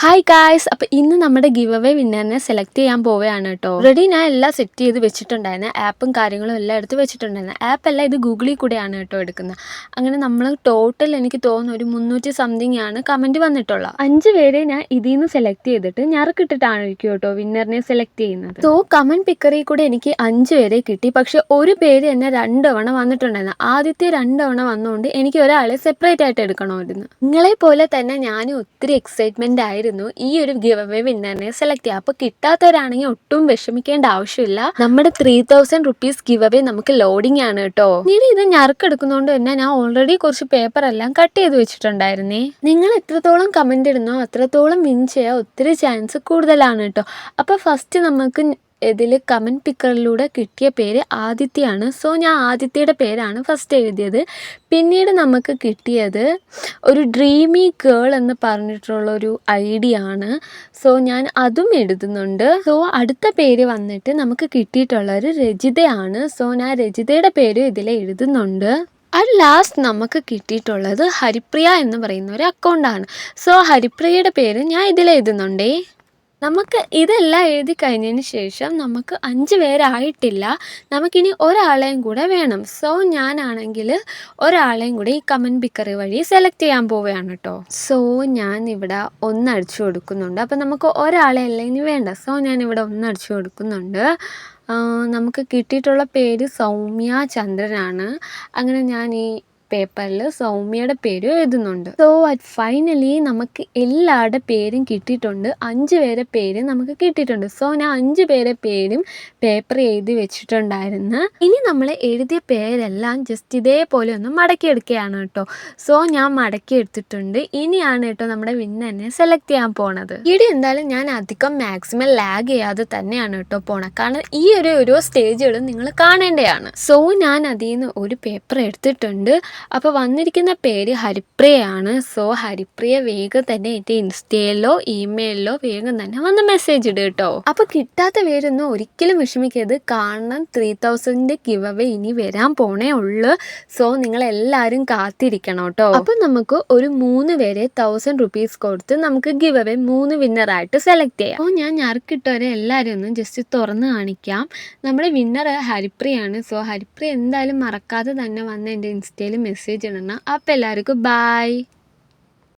Hi guys, അപ്പോൾ ഇന്ന് നമ്മുടെ ഗിവ് അവേ വിന്നറിനെ സെലക്ട് ചെയ്യാൻ പോവുകയാണ് കേട്ടോ. ഓൾറെഡി ഞാൻ എല്ലാം സെറ്റ് ചെയ്ത് വെച്ചിട്ടുണ്ടായിരുന്നു. ആപ്പും കാര്യങ്ങളും എല്ലാം എടുത്ത് വെച്ചിട്ടുണ്ടായിരുന്നു. ആപ്പല്ല, ഇത് ഗൂഗിളിൽ കൂടെയാണ് കേട്ടോ എടുക്കുന്നത്. അങ്ങനെ നമ്മൾ ടോട്ടൽ എനിക്ക് തോന്നുന്നു ഒരു 300 സംതിങ് ആണ് കമൻറ്റ് വന്നിട്ടുള്ളത്. 5 പേരെ ഞാൻ ഇതിൽ നിന്ന് സെലക്ട് ചെയ്തിട്ട് ഞറക്കിട്ടിട്ടായിരിക്കും കേട്ടോ വിന്നറിനെ സെലക്ട് ചെയ്യുന്നത്. സോ കമൻറ്റ് പിക്കറിൽ കൂടെ എനിക്ക് 5 പേരെ കിട്ടി. പക്ഷെ ഒരു പേര് എന്നെ 2 തവണ വന്നിട്ടുണ്ടായിരുന്നു. ആദ്യത്തെ 2 തവണ വന്നുകൊണ്ട് എനിക്ക് ഒരാളെ സെപ്പറേറ്റ് ആയിട്ട് എടുക്കണമായിരുന്നു. നിങ്ങളെ പോലെ തന്നെ ഞാനും ഒത്തിരി എക്സൈറ്റ്മെൻ്റ് ആയിരുന്നു ഈ ഒരു ഗിവ് അവേ വിന്നറിനെ സെലക്ട് ചെയ്യുക. അപ്പോൾ കിട്ടാത്തവരാണെങ്കിൽ ഒട്ടും വിഷമിക്കേണ്ട ആവശ്യമില്ല. നമ്മുടെ 3000 റുപ്പീസ് ഗിവ് അവേ നമുക്ക് ലോഡിംഗ് ആണ് കേട്ടോ. പിന്നീട് ഇത് ഞറക്കെടുക്കുന്നതുകൊണ്ട് തന്നെ ഞാൻ ഓൾറെഡി കുറച്ച് പേപ്പർ എല്ലാം കട്ട് ചെയ്ത് വെച്ചിട്ടുണ്ടായിരുന്നേ. നിങ്ങൾ എത്രത്തോളം കമന്റ് ഇടുന്നോ അത്രത്തോളം വിൻ ചെയ്യാൻ ഒത്തിരി ചാൻസ് കൂടുതലാണ് കേട്ടോ. അപ്പോൾ ഫസ്റ്റ് നമുക്ക് ഇതിൽ കമൻറ്റ് പിക്കറിലൂടെ കിട്ടിയ പേര് ആദിത്യയാണ്. സോ ഞാൻ ആദിത്യയുടെ പേരാണ് ഫസ്റ്റ് എഴുതിയത്. പിന്നീട് നമുക്ക് കിട്ടിയത് ഒരു ഡ്രീമി ഗേൾ എന്ന് പറഞ്ഞിട്ടുള്ളൊരു ഐഡിയ ആണ്. സോ ഞാൻ അതും എഴുതുന്നുണ്ട്. സോ അടുത്ത പേര് വന്നിട്ട് നമുക്ക് കിട്ടിയിട്ടുള്ളൊരു രജിതയാണ്. സോ ഞാൻ രജിതയുടെ പേര് ഇതിൽ എഴുതുന്നുണ്ട്. ലാസ്റ്റ് നമുക്ക് കിട്ടിയിട്ടുള്ളത് ഹരിപ്രിയ എന്ന് പറയുന്ന ഒരു അക്കൗണ്ടാണ്. സോ ഹരിപ്രിയയുടെ പേര് ഞാൻ ഇതിൽ എഴുതുന്നുണ്ടേ. നമുക്ക് ഇതെല്ലാം എഴുതി കഴിഞ്ഞതിന് ശേഷം നമുക്ക് 5 പേരായിട്ടില്ല, നമുക്കിനി ഒരാളെയും കൂടെ വേണം. സോ ഞാനാണെങ്കിൽ ഒരാളെയും കൂടെ ഈ കമൻറ്റ് പിക്കറി വഴി സെലക്ട് ചെയ്യാൻ പോവുകയാണ് കേട്ടോ. സോ ഞാൻ ഇവിടെ 1 അടിച്ചു കൊടുക്കുന്നുണ്ട്. അപ്പം നമുക്ക് ഒരാളെ അല്ല ഇനി വേണ്ട. സോ ഞാനിവിടെ 1 അടിച്ചു കൊടുക്കുന്നുണ്ട്. നമുക്ക് കിട്ടിയിട്ടുള്ള പേര് സൗമ്യ ചന്ദ്രനാണ്. അങ്ങനെ ഞാൻ ഈ പേപ്പറിൽ സൗമ്യയുടെ പേരും എഴുതുന്നുണ്ട്. സോ ഫൈനലി നമുക്ക് എല്ലാവരുടെ പേരും കിട്ടിയിട്ടുണ്ട്. 5 പേരെ പേര് നമുക്ക് കിട്ടിയിട്ടുണ്ട്. സോ ഞാൻ 5 പേരെ പേരും പേപ്പർ എഴുതി വെച്ചിട്ടുണ്ടായിരുന്നു. ഇനി നമ്മൾ എഴുതിയ പേരെല്ലാം ജസ്റ്റ് ഇതേപോലെ ഒന്ന് മടക്കിയെടുക്കുകയാണ് കേട്ടോ. സോ ഞാൻ മടക്കി എടുത്തിട്ടുണ്ട്. ഇനിയാണ് കേട്ടോ നമ്മുടെ വിന്നറിനെ സെലക്ട് ചെയ്യാൻ പോണത്. ഇവിടെ എന്തായാലും ഞാൻ അധികം മാക്സിമം ലാഗ് ചെയ്യാതെ തന്നെയാണ് കേട്ടോ പോണത്. കാരണം ഈ ഓരോ സ്റ്റേജുകളും നിങ്ങൾ കാണേണ്ടതാണ്. സോ ഞാൻ അതിൽ നിന്ന് ഒരു പേപ്പർ എടുത്തിട്ടുണ്ട്. അപ്പോൾ വന്നിരിക്കുന്ന പേര് ഹരിപ്രിയയാണ്. സോ ഹരിപ്രിയ വേഗം തന്നെ എൻ്റെ ഇൻസ്റ്റയിലോ ഇമെയിലിലോ വേഗം തന്നെ വന്ന് മെസ്സേജ് ഇടുക കേട്ടോ. അപ്പോൾ കിട്ടാത്ത പേരൊന്നും ഒരിക്കലും വിഷമിക്കരുത്. കാരണം 3000 ഗിവ് അവേ ഇനി വരാൻ പോണേ ഉള്ളൂ. സോ നിങ്ങളെല്ലാവരും കാത്തിരിക്കണം കേട്ടോ. അപ്പോൾ നമുക്ക് ഒരു 3 പേരെ 1000 റുപ്പീസ് കൊടുത്ത് നമുക്ക് ഗിവ് അവേ 3 വിന്നറായിട്ട് സെലക്ട് ചെയ്യാം. അപ്പോൾ ഞാൻ ഞറക്കിട്ടവരെ എല്ലാവരും ഒന്ന് ജസ്റ്റ് തുറന്ന് കാണിക്കാം. നമ്മുടെ വിന്നർ ഹരിപ്രിയാണ്. സോ ഹരിപ്രിയ എന്തായാലും മറക്കാതെ തന്നെ വന്ന് എൻ്റെ ഇൻസ്റ്റയിൽ മെസ്സേജ് ഇടണം. അപ്പോൾ എല്ലാവർക്കും ബൈ.